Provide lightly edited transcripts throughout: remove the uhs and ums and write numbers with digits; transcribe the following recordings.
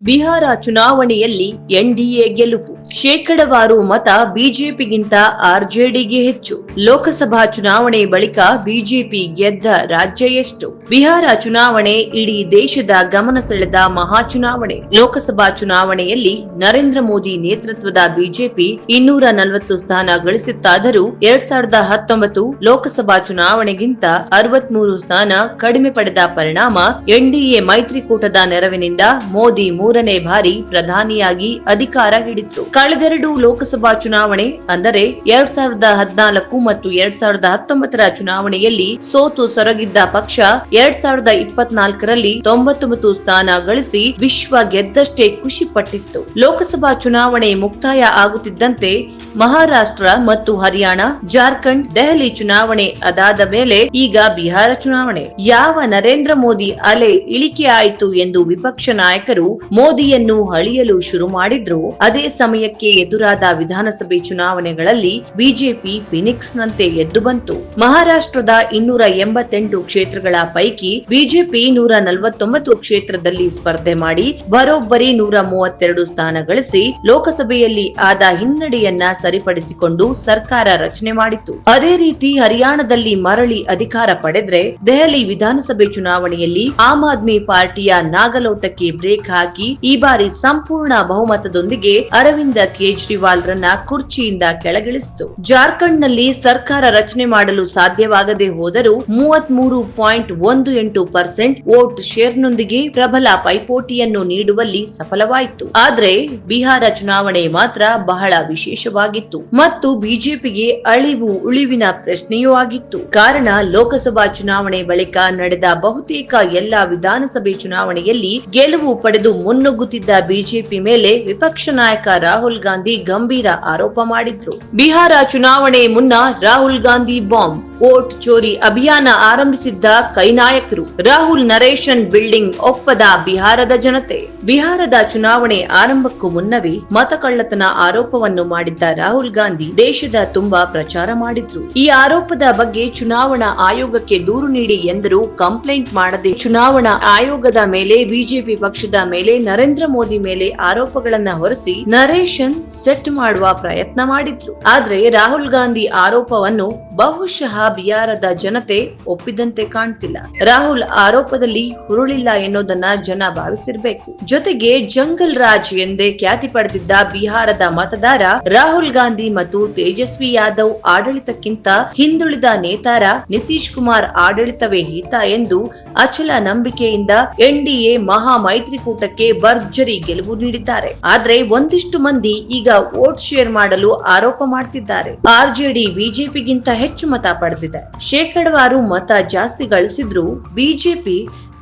ಬಿಹಾರ ಚುನಾವಣೆಯಲ್ಲಿ ಎನ್ಡಿಎ ಗೆಲುವು. ಶೇಕಡವಾರು ಮತ ಬಿಜೆಪಿಗಿಂತ ಆರ್ಜೆಡಿಗೆ ಹೆಚ್ಚು. ಲೋಕಸಭಾ ಚುನಾವಣೆ ಬಳಿಕ ಬಿಜೆಪಿ ಗೆದ್ದ ರಾಜ್ಯ ಎಷ್ಟು? ಬಿಹಾರ ಚುನಾವಣೆ ಇಡೀ ದೇಶದ ಗಮನ ಸೆಳೆದ ಮಹಾ ಚುನಾವಣೆ. ಲೋಕಸಭಾ ಚುನಾವಣೆಯಲ್ಲಿ ನರೇಂದ್ರ ಮೋದಿ ನೇತೃತ್ವದ ಬಿಜೆಪಿ 240 ಸ್ಥಾನ ಗಳಿಸಿತ್ತಾದರೂ 2019 ಲೋಕಸಭಾ ಚುನಾವಣೆಗಿಂತ 63 ಸ್ಥಾನ ಕಡಿಮೆ ಪಡೆದ ಪರಿಣಾಮ ಎನ್ಡಿಎ ಮೈತ್ರಿಕೂಟದ ನೆರವಿನಿಂದ ಮೋದಿ ಮೂರನೇ ಬಾರಿ ಪ್ರಧಾನಿಯಾಗಿ ಅಧಿಕಾರ ಹಿಡಿದ್ರು. ಕಳೆದೆರಡು ಲೋಕಸಭಾ ಚುನಾವಣೆ ಅಂದರೆ 2014 ಮತ್ತು 2019 ಚುನಾವಣೆಯಲ್ಲಿ ಸೋತು ಸೊರಗಿದ್ದ ಪಕ್ಷ 2024ರಲ್ಲಿ 99 ಸ್ಥಾನ ಗಳಿಸಿ ವಿಶ್ವ ಗೆದ್ದಷ್ಟೇ ಖುಷಿ ಪಟ್ಟಿತ್ತು. ಲೋಕಸಭಾ ಚುನಾವಣೆ ಮುಕ್ತಾಯ ಆಗುತ್ತಿದ್ದಂತೆ ಮಹಾರಾಷ್ಟ್ರ ಮತ್ತು ಹರಿಯಾಣ, ಜಾರ್ಖಂಡ್, ದೆಹಲಿ ಚುನಾವಣೆ ಅದಾದ ಮೇಲೆ ಈಗ ಬಿಹಾರ ಚುನಾವಣೆ. ಯಾವ ನರೇಂದ್ರ ಮೋದಿ ಅಲೆ ಇಳಿಕೆ ಆಯಿತು ಎಂದು ವಿಪಕ್ಷ ನಾಯಕರು ಮೋದಿಯನ್ನು ಹಳಿಯಲು ಶುರು ಮಾಡಿದ್ರು. ಅದೇ ಸಮಯಕ್ಕೆ ಎದುರಾದ ವಿಧಾನಸಭೆ ಚುನಾವಣೆಗಳಲ್ಲಿ ಬಿಜೆಪಿ ಫಿನಿಕ್ಸ್ ನಂತೆ ಎದ್ದು ಬಂತು. ಮಹಾರಾಷ್ಟ್ರದ 288 ಕ್ಷೇತ್ರಗಳ ಪೈಕಿ ಬಿಜೆಪಿ 149 ಕ್ಷೇತ್ರದಲ್ಲಿ ಸ್ಪರ್ಧೆ ಮಾಡಿ ಬರೋಬ್ಬರಿ 132 ಸ್ಥಾನ ಗಳಿಸಿ ಲೋಕಸಭೆಯಲ್ಲಿ ಆದ ಹಿನ್ನಡೆಯನ್ನ ಸರಿಪಡಿಸಿಕೊಂಡು ಸರ್ಕಾರ ರಚನೆ ಮಾಡಿತು. ಅದೇ ರೀತಿ ಹರಿಯಾಣದಲ್ಲಿ ಮರಳಿ ಅಧಿಕಾರ ಪಡೆದ್ರೆ ದೆಹಲಿ ವಿಧಾನಸಭೆ ಚುನಾವಣೆಯಲ್ಲಿ ಆಮ್ ಆದ್ಮಿ ಪಾರ್ಟಿಯ ನಾಗಲೋಟಕ್ಕೆ ಬ್ರೇಕ್ ಹಾಕಿ ಈ ಬಾರಿ ಸಂಪೂರ್ಣ ಬಹುಮತದೊಂದಿಗೆ ಅರವಿಂದ ಕೇಜ್ರಿವಾಲ್ ರನ್ನ ಕುರ್ಚಿಯಿಂದ ಕೆಳಗಿಳಿಸಿತು. ಜಾರ್ಖಂಡ್ ನಲ್ಲಿ ಸರ್ಕಾರ ರಚನೆ ಮಾಡಲು ಸಾಧ್ಯವಾಗದೆ ಹೋದರೂ 33.18% ವೋಟ್ ಶೇರ್ನೊಂದಿಗೆ ಪ್ರಬಲ ಪೈಪೋಟಿಯನ್ನು ನೀಡುವಲ್ಲಿ ಸಫಲವಾಯಿತು. ಆದ್ರೆ ಬಿಹಾರ ಚುನಾವಣೆ ಮಾತ್ರ ಬಹಳ ವಿಶೇಷವಾಗಿತ್ತು ಮತ್ತು ಬಿಜೆಪಿಗೆ ಅಳಿವು ಉಳಿವಿನ ಪ್ರಶ್ನೆಯೂ ಆಗಿತ್ತು. ಕಾರಣ ಲೋಕಸಭಾ ಚುನಾವಣೆ ಬಳಿಕ ನಡೆದ ಬಹುತೇಕ ಎಲ್ಲಾ ವಿಧಾನಸಭೆ ಚುನಾವಣೆಯಲ್ಲಿ ಗೆಲುವು ಪಡೆದು ಮುನ್ನುಗ್ಗುತ್ತಿದ್ದ ಬಿಜೆಪಿ ಮೇಲೆ ವಿಪಕ್ಷ ನಾಯಕ ರಾಹುಲ್ ಗಾಂಧಿ ಗಂಭೀರ ಆರೋಪ ಮಾಡಿದ್ರು. ಬಿಹಾರ ಚುನಾವಣೆ ಮುನ್ನ ರಾಹುಲ್ ಗಾಂಧಿ ಬಾಂಬ್ ವೋಟ್ ಚೋರಿ ಅಭಿಯಾನ ಆರಂಭಿಸಿದ್ದ ಕೈನಾಯಕರು. ರಾಹುಲ್ ನರೇಶನ್ ಬಿಲ್ಡಿಂಗ್ ಒಪ್ಪದ ಬಿಹಾರದ ಜನತೆ. ಬಿಹಾರದ ಚುನಾವಣೆ ಆರಂಭಕ್ಕೂ ಮುನ್ನವೇ ಮತಕಳ್ಳತನ ಆರೋಪವನ್ನು ಮಾಡಿದ್ದ ರಾಹುಲ್ ಗಾಂಧಿ ದೇಶದ ತುಂಬಾ ಪ್ರಚಾರ ಮಾಡಿದ್ರು. ಈ ಆರೋಪದ ಬಗ್ಗೆ ಚುನಾವಣಾ ಆಯೋಗಕ್ಕೆ ದೂರು ನೀಡಿ ಎಂದರು. ಕಂಪ್ಲೇಂಟ್ ಮಾಡದೆ ಚುನಾವಣಾ ಆಯೋಗದ ಮೇಲೆ, ಬಿಜೆಪಿ ಪಕ್ಷದ ಮೇಲೆ, ನರೇಂದ್ರ ಮೋದಿ ಮೇಲೆ ಆರೋಪಗಳನ್ನ ಹೊರಿಸಿ ನರೇಶನ್ ಸೆಟ್ ಮಾಡುವ ಪ್ರಯತ್ನ ಮಾಡಿದ್ರು. ಆದ್ರೆ ರಾಹುಲ್ ಗಾಂಧಿ ಆರೋಪವನ್ನು ಬಹುಶಃ ಬಿಹಾರದ ಜನತೆ ಒಪ್ಪಿದಂತೆ ಕಾಣ್ತಿಲ್ಲ. ರಾಹುಲ್ ಆರೋಪದಲ್ಲಿ ಹುರುಳಿಲ್ಲ ಎನ್ನುವುದನ್ನ ಜನ ಭಾವಿಸಿರ್ಬೇಕು. ಜೊತೆಗೆ ಜಂಗಲ್ ರಾಜ್ ಎಂದೇ ಖ್ಯಾತಿ ಪಡೆದಿದ್ದ ಬಿಹಾರದ ಮತದಾರ ರಾಹುಲ್ ಗಾಂಧಿ ಮತ್ತು ತೇಜಸ್ವಿ ಯಾದವ್ ಆಡಳಿತಕ್ಕಿಂತ ಹಿಂದುಳಿದ ನೇತಾರ ನಿತೀಶ್ ಕುಮಾರ್ ಆಡಳಿತವೇ ಹಿತ ಎಂದು ಅಚಲ ನಂಬಿಕೆಯಿಂದ ಎನ್ಡಿಎ ಮಹಾ ಮೈತ್ರಿಕೂಟಕ್ಕೆ ಭರ್ಜರಿ ಗೆಲುವು ನೀಡಿದ್ದಾರೆ. ಆದ್ರೆ ಒಂದಿಷ್ಟು ಮಂದಿ ಈಗ ವೋಟ್ ಶೇರ್ ಮಾಡಲು ಆರೋಪ ಮಾಡ್ತಿದ್ದಾರೆ. ಆರ್ಜೆಡಿ ಬಿಜೆಪಿಗಿಂತ ಹೆಚ್ಚು ಮತ ಪಡೆದಿದೆ. ಶೇಕಡವಾರು ಮತ ಜಾಸ್ತಿ ಗಳಿಸಿದ್ರು ಬಿಜೆಪಿ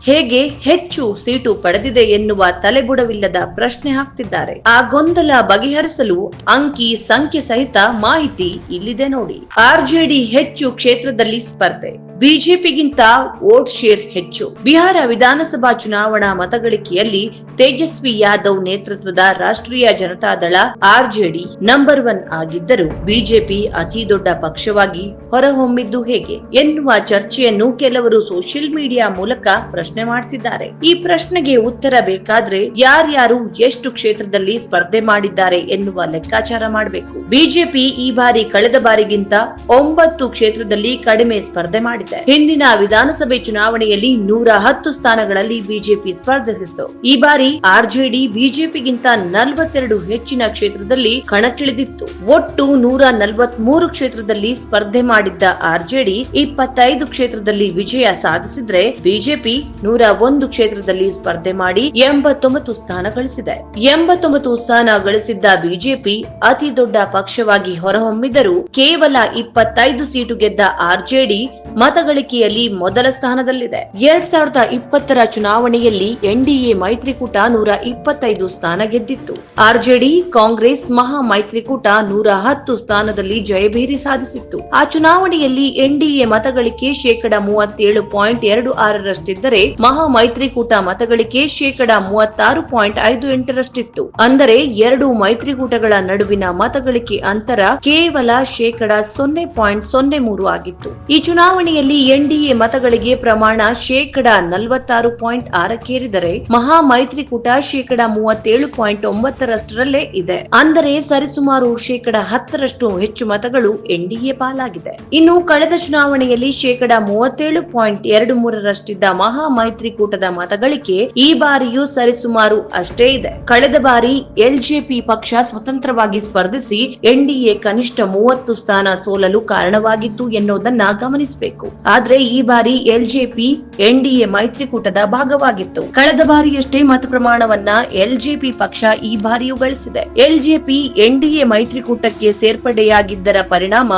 ಹೇಗೆ ಹೆಚ್ಚು ಸೀಟು ಪಡೆದಿದೆ ಎನ್ನುವ ತಲೆಬುಡವಿಲ್ಲದ ಪ್ರಶ್ನೆ ಹಾಕ್ತಿದ್ದಾರೆ. ಆ ಗೊಂದಲ ಬಗೆಹರಿಸಲು ಅಂಕಿ ಸಂಖ್ಯೆ ಸಹಿತ ಮಾಹಿತಿ ಇಲ್ಲಿದೆ ನೋಡಿ. ಆರ್ಜೆಡಿ ಹೆಚ್ಚು ಕ್ಷೇತ್ರದಲ್ಲಿ ಸ್ಪರ್ಧೆ, ಬಿಜೆಪಿಗಿಂತ ವೋಟ್ ಶೇರ್ ಹೆಚ್ಚು. ಬಿಹಾರ ವಿಧಾನಸಭಾ ಚುನಾವಣಾ ಮತಗಳಿಕೆಯಲ್ಲಿ ತೇಜಸ್ವಿ ಯಾದವ್ ನೇತೃತ್ವದ ರಾಷ್ಟ್ರೀಯ ಜನತಾದಳ ಆರ್ಜೆಡಿ ನಂಬರ್ 1 ಆಗಿದ್ದರೂ ಬಿಜೆಪಿ ಅತಿ ದೊಡ್ಡ ಪಕ್ಷವಾಗಿ ಹೊರಹೊಮ್ಮಿದ್ದು ಹೇಗೆ ಎನ್ನುವ ಚರ್ಚೆಯನ್ನು ಕೆಲವರು ಸೋಷಿಯಲ್ ಮೀಡಿಯಾ ಮೂಲಕ ಪ್ರಶ್ನೆ ಮಾಡಿಸಿದ್ದಾರೆ. ಈ ಪ್ರಶ್ನೆಗೆ ಉತ್ತರ ಬೇಕಾದ್ರೆ ಯಾರ್ಯಾರು ಎಷ್ಟು ಕ್ಷೇತ್ರದಲ್ಲಿ ಸ್ಪರ್ಧೆ ಮಾಡಿದ್ದಾರೆ ಎನ್ನುವ ಲೆಕ್ಕಾಚಾರ ಮಾಡಬೇಕು. ಬಿಜೆಪಿ ಈ ಬಾರಿ ಕಳೆದ ಬಾರಿಗಿಂತ 9 ಕ್ಷೇತ್ರದಲ್ಲಿ ಕಡಿಮೆ ಸ್ಪರ್ಧೆ ಮಾಡಿದೆ. ಹಿಂದಿನ ವಿಧಾನಸಭೆ ಚುನಾವಣೆಯಲ್ಲಿ 110 ಸ್ಥಾನಗಳಲ್ಲಿ ಬಿಜೆಪಿ ಸ್ಪರ್ಧಿಸಿತ್ತು. ಈ ಬಾರಿ ಆರ್ಜೆಡಿ ಬಿಜೆಪಿಗಿಂತ 42 ಹೆಚ್ಚಿನ ಕ್ಷೇತ್ರದಲ್ಲಿ ಕಣಕ್ಕಿಳಿದಿತ್ತು. ಒಟ್ಟು 143 ಕ್ಷೇತ್ರದಲ್ಲಿ ಸ್ಪರ್ಧೆ ಮಾಡಿದ್ದ ಆರ್ಜೆಡಿ 25 ಕ್ಷೇತ್ರದಲ್ಲಿ ವಿಜಯ ಸಾಧಿಸಿದ್ರೆ ಬಿಜೆಪಿ 101 ಕ್ಷೇತ್ರದಲ್ಲಿ ಸ್ಪರ್ಧೆ ಮಾಡಿ 89 ಸ್ಥಾನ ಗಳಿಸಿದೆ. 89 ಸ್ಥಾನ ಗಳಿಸಿದ್ದ ಬಿಜೆಪಿ ಅತಿ ದೊಡ್ಡ ಪಕ್ಷವಾಗಿ ಹೊರಹೊಮ್ಮಿದರೂ ಕೇವಲ 25 ಸೀಟು ಗೆದ್ದ ಆರ್ಜೆಡಿ ಮತಗಳಿಕೆಯಲ್ಲಿ ಮೊದಲ ಸ್ಥಾನದಲ್ಲಿದೆ. 2020 ಚುನಾವಣೆಯಲ್ಲಿ ಎನ್ಡಿಎ ಮೈತ್ರಿಕೂಟ 125 ಸ್ಥಾನ ಗೆದ್ದಿತ್ತು. ಆರ್ಜೆಡಿ ಕಾಂಗ್ರೆಸ್ ಮಹಾ ಮೈತ್ರಿಕೂಟ 110 ಸ್ಥಾನದಲ್ಲಿ ಜಯಭೇರಿ ಸಾಧಿಸಿತ್ತು. ಆ ಚುನಾವಣೆಯಲ್ಲಿ ಎನ್ಡಿಎ ಮತಗಳಿಕೆ 37.26% ಮಹಾ ಮೈತ್ರಿಕೂಟ ಮತಗಳಿಕೆ 36.58% ಅಂದರೆ ಎರಡು ಮೈತ್ರಿಕೂಟಗಳ ನಡುವಿನ ಮತಗಳಿಕೆ ಅಂತರ ಕೇವಲ 0.03 ಆಗಿತ್ತು. ಈ ಚುನಾವಣೆಯಲ್ಲಿ ಚುನಾವಣೆಯಲ್ಲಿ ಎನ್ಡಿಎ ಮತಗಳಿಗೆ ಪ್ರಮಾಣ 46.6%, ಮಹಾ ಮೈತ್ರಿಕೂಟ 37.9%ರಷ್ಟರಲ್ಲೇ ಇದೆ. ಅಂದರೆ ಸರಿಸುಮಾರು 10% ಹೆಚ್ಚು ಮತಗಳು ಎನ್ಡಿಎ ಪಾಲಾಗಿದೆ. ಇನ್ನು ಕಳೆದ ಚುನಾವಣೆಯಲ್ಲಿ 37.23%ರಷ್ಟಿದ್ದ ಮಹಾ ಮೈತ್ರಿಕೂಟದ ಮತಗಳಿಕೆ ಈ ಬಾರಿಯೂ ಸರಿಸುಮಾರು ಅಷ್ಟೇ ಇದೆ. ಕಳೆದ ಬಾರಿ ಎಲ್ಜೆಪಿ ಪಕ್ಷ ಸ್ವತಂತ್ರವಾಗಿ ಸ್ಪರ್ಧಿಸಿ ಎನ್ಡಿಎ ಕನಿಷ್ಠ 30 ಸ್ಥಾನ ಸೋಲಲು ಕಾರಣವಾಗಿತ್ತು ಎನ್ನುವುದನ್ನ ಗಮನಿಸಬೇಕು. ಆದ್ರೆ ಈ ಬಾರಿ ಎಲ್ಜೆಪಿ ಎನ್ಡಿಎ ಮೈತ್ರಿಕೂಟದ ಭಾಗವಾಗಿತ್ತು. ಕಳೆದ ಬಾರಿಯಷ್ಟೇ ಮತ ಪ್ರಮಾಣವನ್ನ ಎಲ್ಜೆಪಿ ಪಕ್ಷ ಈ ಬಾರಿಯೂ ಗಳಿಸಿದೆ. ಎಲ್ಜೆಪಿ ಎನ್ಡಿಎ ಮೈತ್ರಿಕೂಟಕ್ಕೆ ಸೇರ್ಪಡೆಯಾಗಿದ್ದರ ಪರಿಣಾಮ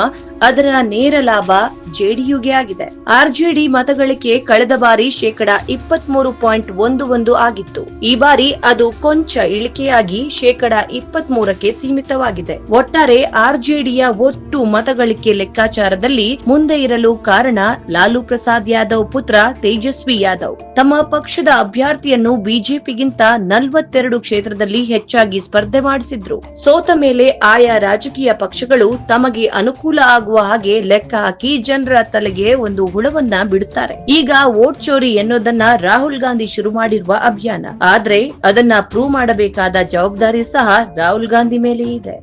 ಅದರ ನೇರ ಲಾಭ ಜೆಡಿಯುಗೆ ಆಗಿದೆ. ಆರ್ಜೆಡಿ ಮತಗಳಿಕೆ ಕಳೆದ ಬಾರಿ 23.11 ಆಗಿತ್ತು. ಈ ಬಾರಿ ಅದು ಕೊಂಚ ಇಳಿಕೆಯಾಗಿ 23% ಸೀಮಿತವಾಗಿದೆ. ಒಟ್ಟಾರೆ ಆರ್ಜೆಡಿಯ ಒಟ್ಟು ಮತಗಳಿಕೆ ಲೆಕ್ಕಾಚಾರದಲ್ಲಿ ಮುಂದೆ ಇರಲು ಕಾರಣ ಲಾಲು ಪ್ರಸಾದ್ ಯಾದವ್ ಪುತ್ರ ತೇಜಸ್ವಿ ಯಾದವ್ ತಮ್ಮ ಪಕ್ಷದ ಅಭ್ಯರ್ಥಿಯನ್ನು ಬಿಜೆಪಿಗಿಂತ 42 ಕ್ಷೇತ್ರದಲ್ಲಿ ಹೆಚ್ಚಾಗಿ ಸ್ಪರ್ಧೆ ಮಾಡಿಸಿದ್ರು. ಸೋತ ಮೇಲೆ ಆಯಾ ರಾಜಕೀಯ ಪಕ್ಷಗಳು ತಮಗೆ ಅನುಕೂಲ ಆಗುವ ಹಾಗೆ ಲೆಕ್ಕ ಹಾಕಿ ಜನರ ತಲೆಗೆ ಒಂದು ಹುಳವನ್ನ ಬಿಡುತ್ತಾರೆ. ಈಗ ವೋಟ್ ಚೋರಿ ಎನ್ನುವುದನ್ನ ರಾಹುಲ್ ಗಾಂಧಿ ಶುರು ಮಾಡಿರುವ ಅಭಿಯಾನ. ಆದ್ರೆ ಅದನ್ನ ಪ್ರೂವ್ ಮಾಡಬೇಕಾದ ಜವಾಬ್ದಾರಿ ಸಹ ರಾಹುಲ್ ಗಾಂಧಿ ಮೇಲೆ ಇದೆ.